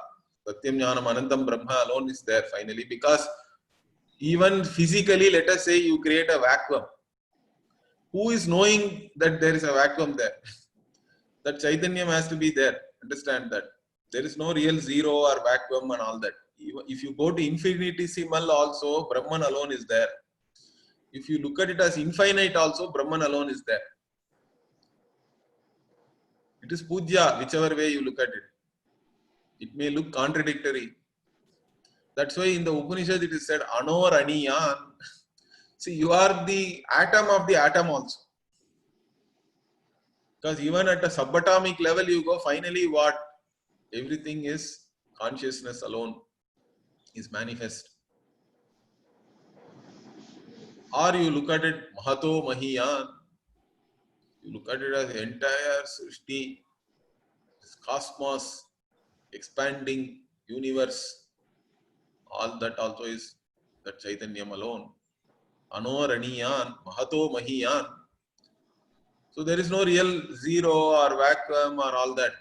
Speaker 1: Satyam Jnanam Anantam Brahma alone is there finally, because even physically, let us say you create a vacuum. Who is knowing that there is a vacuum there? That Chaitanyam has to be there. Understand that. There is no real zero or vacuum and all that. If you go to infinitesimal also, Brahman alone is there. If you look at it as infinite also, Brahman alone is there. It is Pujya, whichever way you look at it. It may look contradictory. That's why in the Upanishad it is said, Anor Aniyan. See, you are the atom of the atom also. Because even at a subatomic level you go, finally what? Everything is consciousness alone is manifest. Or you look at it, Mahato Mahiyan. You look at it as the entire Srishti, this cosmos, expanding universe. All that also is that Chaitanyam alone. Anoraniyan, Mahato Mahiyan. So there is no real zero or vacuum or all that.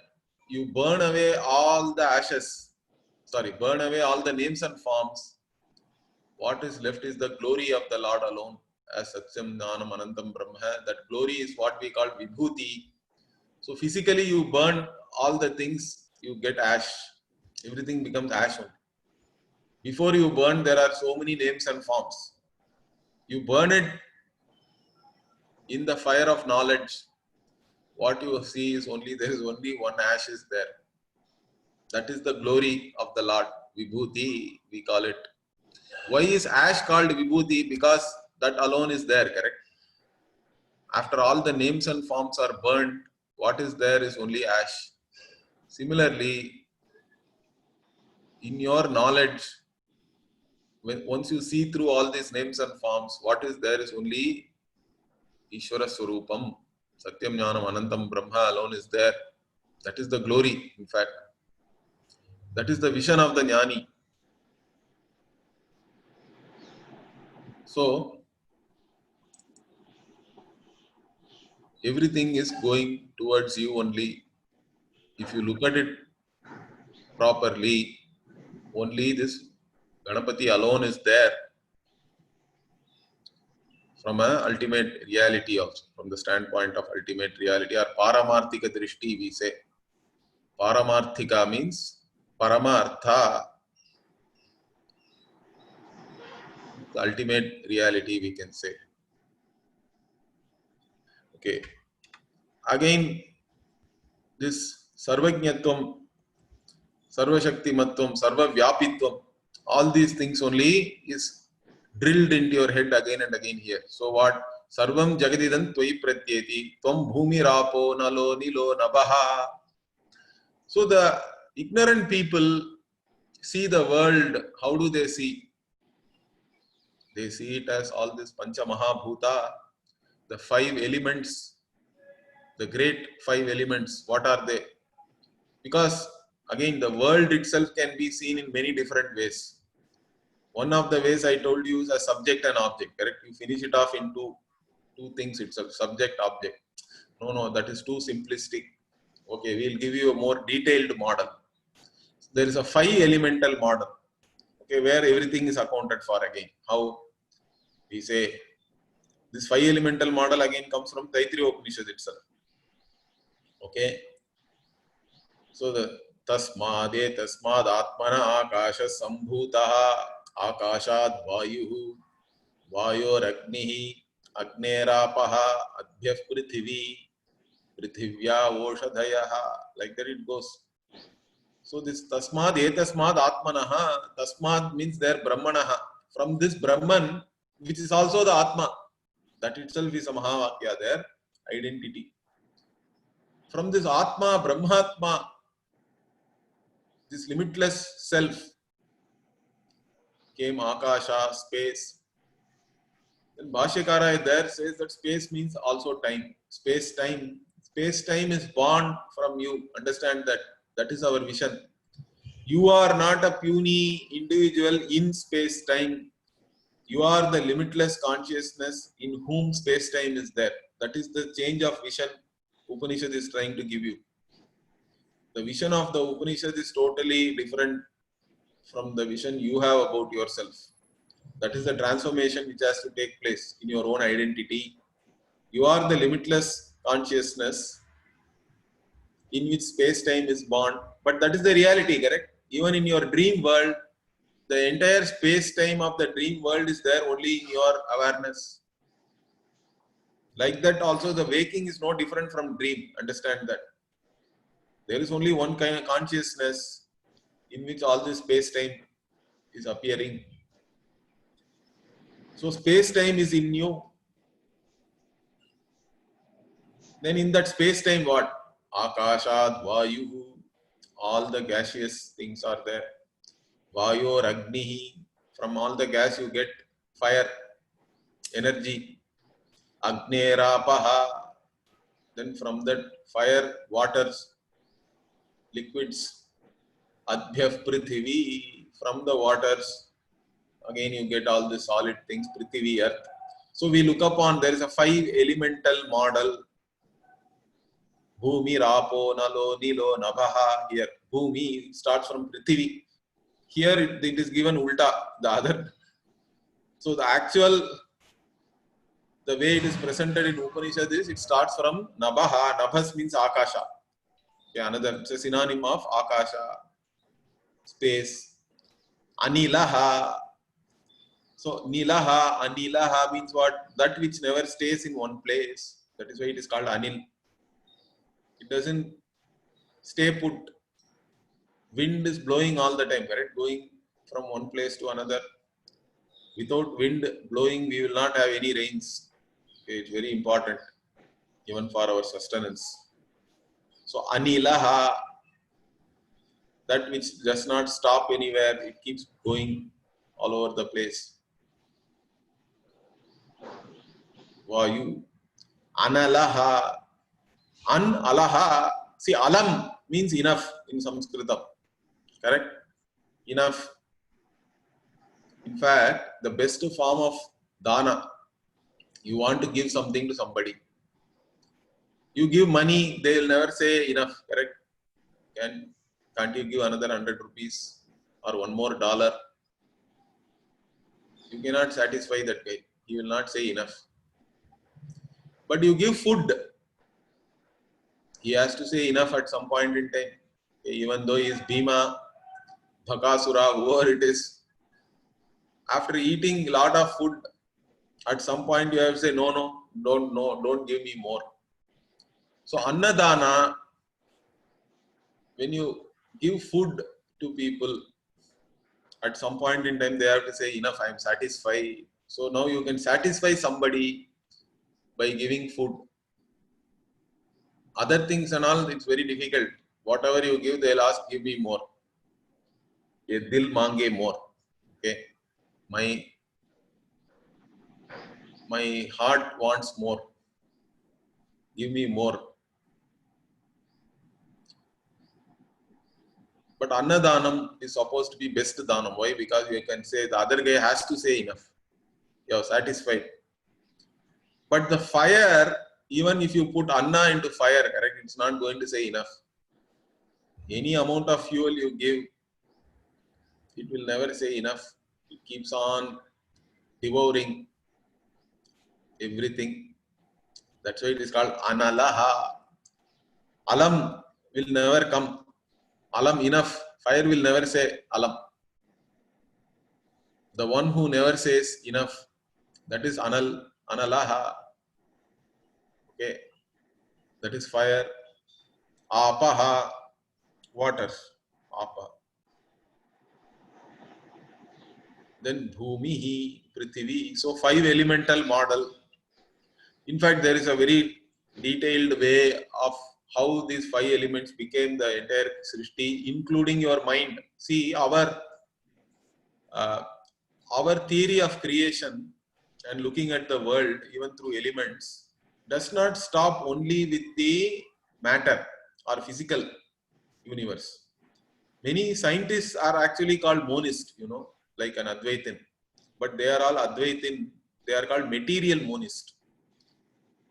Speaker 1: You burn away all the ashes. Burn away all the names and forms. What is left is the glory of the Lord alone. As Satyam Jnanam Anantam Brahma. That glory is what we call Vibhuti. So physically you burn all the things, you get ash. Everything becomes ash only. Before you burn, there are so many names and forms. You burn it in the fire of knowledge. What you see is there is only one ash is there. That is the glory of the Lord. Vibhuti, we call it. Why is ash called Vibhuti? Because that alone is there, correct? After all the names and forms are burned, what is there is only ash. Similarly, in your knowledge, once you see through all these names and forms, what is there is only Ishvara Swarupam. Satyam Jnanam Anantam Brahma alone is there. That is the glory, in fact. That is the vision of the Jnani. So, everything is going towards you only. If you look at it properly, only this Ganapati alone is there. From an ultimate reality also, from the standpoint of ultimate reality, or Paramarthika Drishti, we say. Paramarthika means Paramartha, the ultimate reality, we can say. Okay. Again, this Sarvajñatvam, Sarvashaktimatvam, Sarvavyapitvam, all these things only is drilled into your head again and again here. So what? Sarvam Jagadidan Tvai Pratyeti, Tvam Bhumi Rapo Nalo Nilo Nabaha. So the ignorant people see the world. How do they see? They see it as all this Pancha Mahabhuta, the 5 elements, the great 5 elements. What are they? Because again, the world itself can be seen in many different ways. One of the ways I told you is a subject and object, correct? You finish it off into two things itself, subject, object. No, that is too simplistic. Okay, we'll give you a more detailed model. There is a 5 elemental model, okay, where everything is accounted for again. How we say this 5 elemental model again comes from Taittiriya Upanishad itself. Okay, so the tasmad atmana akasha sambhutaha akashad vayuhu vayor agnihi agnerapah adhyah prithvi prithivya oshadhayaha, like that it goes. So this tasmad atmanaha, tasmad means there brahmanaha, from this brahman which is also the atma, that itself is a mahavakya, there identity. From this atma, brahmatma, this limitless self came akasha, space. Then Bhashyakara there says that space means also time. Space-time is born from you. Understand that. That is our vision. You are not a puny individual in space-time. You are the limitless consciousness in whom space-time is there. That is the change of vision Upanishad is trying to give you. The vision of the Upanishad is totally different from the vision you have about yourself. That is the transformation which has to take place in your own identity. You are the limitless consciousness in which space-time is born. But that is the reality, correct? Even in your dream world, the entire space-time of the dream world is there only in your awareness. Like that also the waking is no different from dream. Understand that. There is only one kind of consciousness in which all this space-time is appearing. So space-time is in you. Then in that space-time what? Akashad, Vayu, all the gaseous things are there. Vayor, Agnihi, from all the gas you get fire, energy. Agnerapaha, then from that fire, waters, liquids. Adhyah Prithvi, from the waters, again you get all the solid things, Prithvi, earth. So we look upon, there is a 5 elemental model. Bhumi, Rapo, Nalo, Nilo, Nabhaha. Here, Bhumi starts from Prithvi. Here it is given ulta, the other. So the actual, the way it is presented in Upanishad is, it starts from Nabhaha. Nabhas means Akasha. Okay, another, it's a synonym of Akasha, space. Anilaha. So Nilaha, Anilaha means what? That which never stays in one place. That is why it is called Anil. It doesn't stay put. Wind is blowing all the time, correct? Going from one place to another. Without wind blowing, we will not have any rains. Okay, it's very important, even for our sustenance. So Anilaha, that which does not stop anywhere, it keeps going all over the place. Vayu. Analaha. An-alaha. See, alam means enough in Sanskritam. Correct? Enough. In fact, the best form of dana, you want to give something to somebody. You give money, they will never say enough. Correct? Can't you give another 100 rupees or one more dollar? You cannot satisfy that guy. He will not say enough. But you give food, he has to say enough at some point in time. Even though he is Bhima, Bhakasura, whoever it is, after eating a lot of food, at some point you have to say, no, don't give me more. So Annadana, when you give food to people, at some point in time they have to say, enough, I am satisfied. So now you can satisfy somebody by giving food. Other things and all, it's very difficult. Whatever you give, they'll ask, give me more. Ye dil mange more. Okay. My heart wants more. Give me more. But Annadanam is supposed to be best Danam. Why? Because you can say the other guy has to say enough. You are satisfied. But the fire, even if you put Anna into fire, correct, it's not going to say enough. Any amount of fuel you give, it will never say enough. It keeps on devouring everything. That's why it is called Analaha. Alam will never come. Alam enough. Fire will never say alam. The one who never says enough, that is Analaha. Okay. That is fire. Apaha, water. Apa. Then Bhumihi, Prithivi. So 5 elemental model. In fact, there is a very detailed way of how these 5 elements became the entire Srishti, including your mind. See, our theory of creation and looking at the world, even through elements, does not stop only with the matter or physical universe. Many scientists are actually called monists, like an Advaitin. But they are all Advaitin. They are called material monist.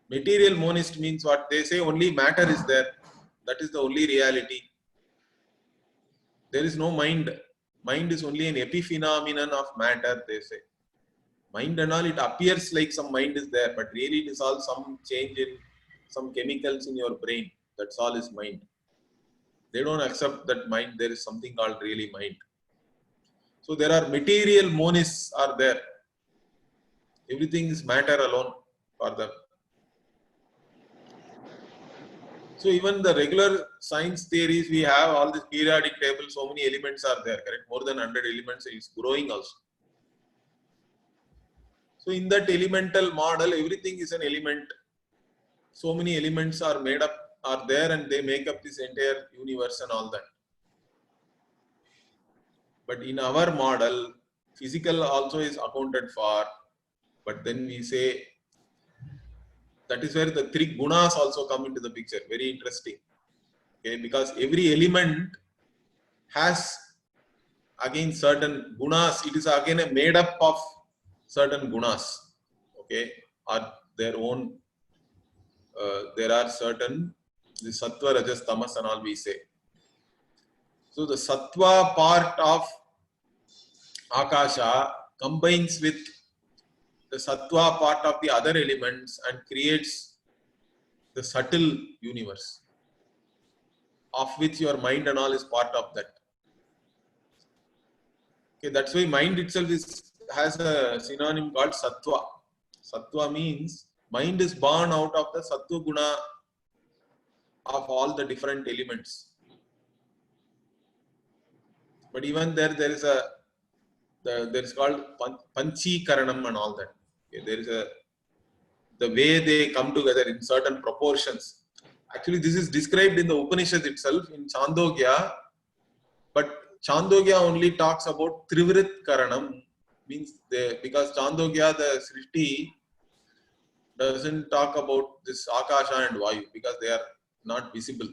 Speaker 1: Material monist means what? They say only matter is there. That is the only reality. There is no mind. Mind is only an epiphenomenon of matter, they say. Mind and all, it appears like some mind is there, but really it is all some change in some chemicals in your brain. That's all is mind. They don't accept that mind, there is something called really mind. So there are material monists are there. Everything is matter alone for them. So even the regular science theories we have, all this periodic table, so many elements are there, correct? More than 100 elements is growing also. So in that elemental model, everything is an element. So many elements are made up, are there, and they make up this entire universe and all that. But in our model, physical also is accounted for, but then we say, that is where the 3 gunas also come into the picture. Very interesting. Okay, because every element has again certain gunas. It is again made up of certain gunas. Okay, or their own. There are certain the sattva, rajas, tamas, and all we say. So the sattva part of Akasha combines with the sattva part of the other elements and creates the subtle universe, of which your mind and all is part of that. Okay, that's why mind itself has a synonym called sattva. Sattva means mind is born out of the sattva guna of all the different elements. But even there is called panchi karanam and all that. Okay, there is the way they come together in certain proportions. Actually, this is described in the Upanishad itself in Chandogya, but Chandogya only talks about Trivrit Karanam, means because Chandogya, the Srishti, doesn't talk about this Akasha and Vayu because they are not visible.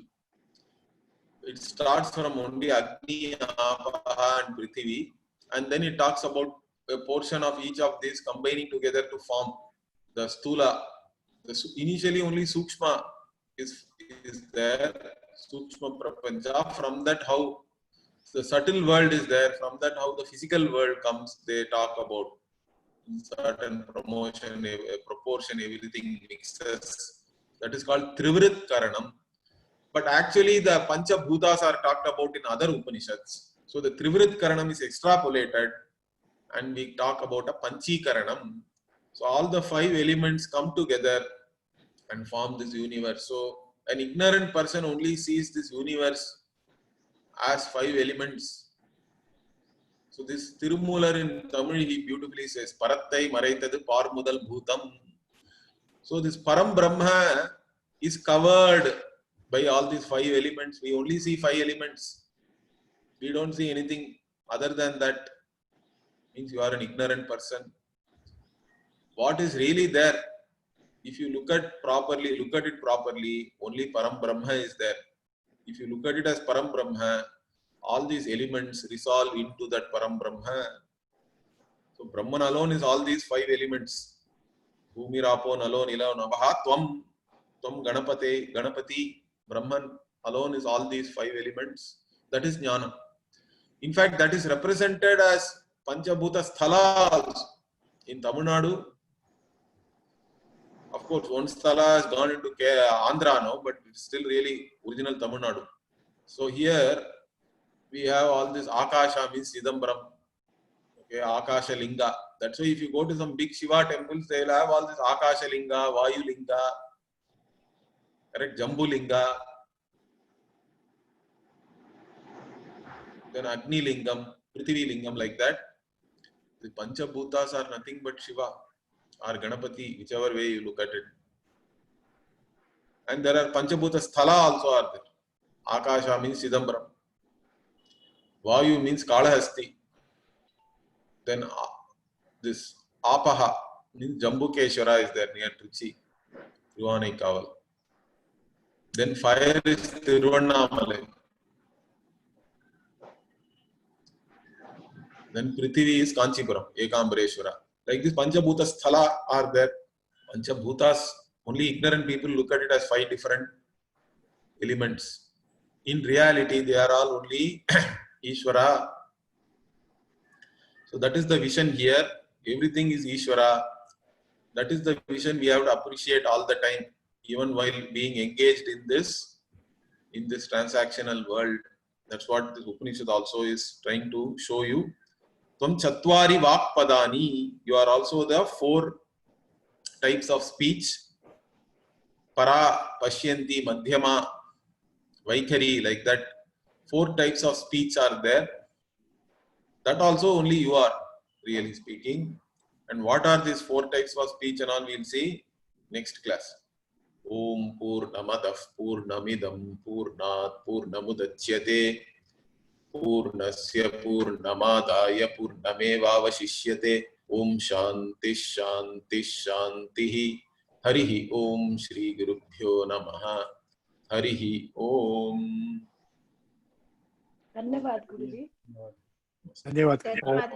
Speaker 1: It starts from only Agni, Apaha and Prithivi, and then it talks about a portion of each of these combining together to form the Stula. Initially only Sukshma is there, Sukshma Prapancha. From that, how the subtle world is there, from that how the physical world comes, they talk about certain proportion, everything mixes. That is called Trivrit Karanam. But actually the Pancha Bhutas are talked about in other Upanishads. So the Trivrit Karanam is extrapolated and we talk about a Panchi Karanam. So all the 5 elements come together and form this universe. So an ignorant person only sees this universe as 5 elements. So this Tirumular in Tamil, he beautifully says, Parattai Maraitadu Parmudal Bhutam. So this Param Brahma is covered by all these 5 elements. We only see 5 elements. We don't see anything other than that. Means you are an ignorant person. What is really there? If you look at it properly, only Param Brahma is there. If you look at it as Param Brahma, all these elements resolve into that Param Brahma. So Brahman alone is all these 5 elements. Bhumi, Rapo, Nalo, Nila, Nabha, Tvam, Tvam, Ganapati, Brahman alone is all these 5 elements. That is Jnana. In fact, that is represented as Panchabhuta Sthala also. In Tamil Nadu, of course, one sthala has gone into Andhra now, but it's still really original Tamil Nadu. So here we have all this Akasha means Chidambaram, okay, Akasha Linga. That's why if you go to some big Shiva temples, they will have all this Akasha Linga, Vayu Linga, correct, Jambu Linga, then Agni Lingam, Prithvi Lingam, like that. The Panchabhutas are nothing but Shiva or Ganapati, whichever way you look at it. And there are Panchabhuta Sthala also are there. Akasha means Chidambaram. Vayu means Kalahasti. Then this Apaha means Jambukeshwara is there near Trichy, Thiruvannaikkaval. Then fire is Tiruvannamalai. Then Prithvi is Kanchipuram, Ekambareshwara. Like this Panchabhuta Sthala are there. Panchabhutas, only ignorant people look at it as 5 different elements. In reality, they are all only Ishvara. So that is the vision here. Everything is Ishvara. That is the vision we have to appreciate all the time, even while being engaged in this transactional world. That's what this Upanishad also is trying to show you. Tvam Chatvari Vakpadani. You are also the 4 types of speech. Para, Pashyanti, Madhyama, Vaikhari, like that. 4 types of speech are there. That also only you are, really speaking. And what are these 4 types of speech and all, we'll see next class. Om Purnamadav Purnamidam Purnat Purnamudachyate Purnasya Purnamadaya Purnamevavashishyate. Om Shanti Shanti Shanti. Harihi Om Shri Gurubhyo Namaha. Harihi Om.
Speaker 2: धन्यवाद गुरुजी।
Speaker 3: धन्यवाद।
Speaker 2: धन्यवाद।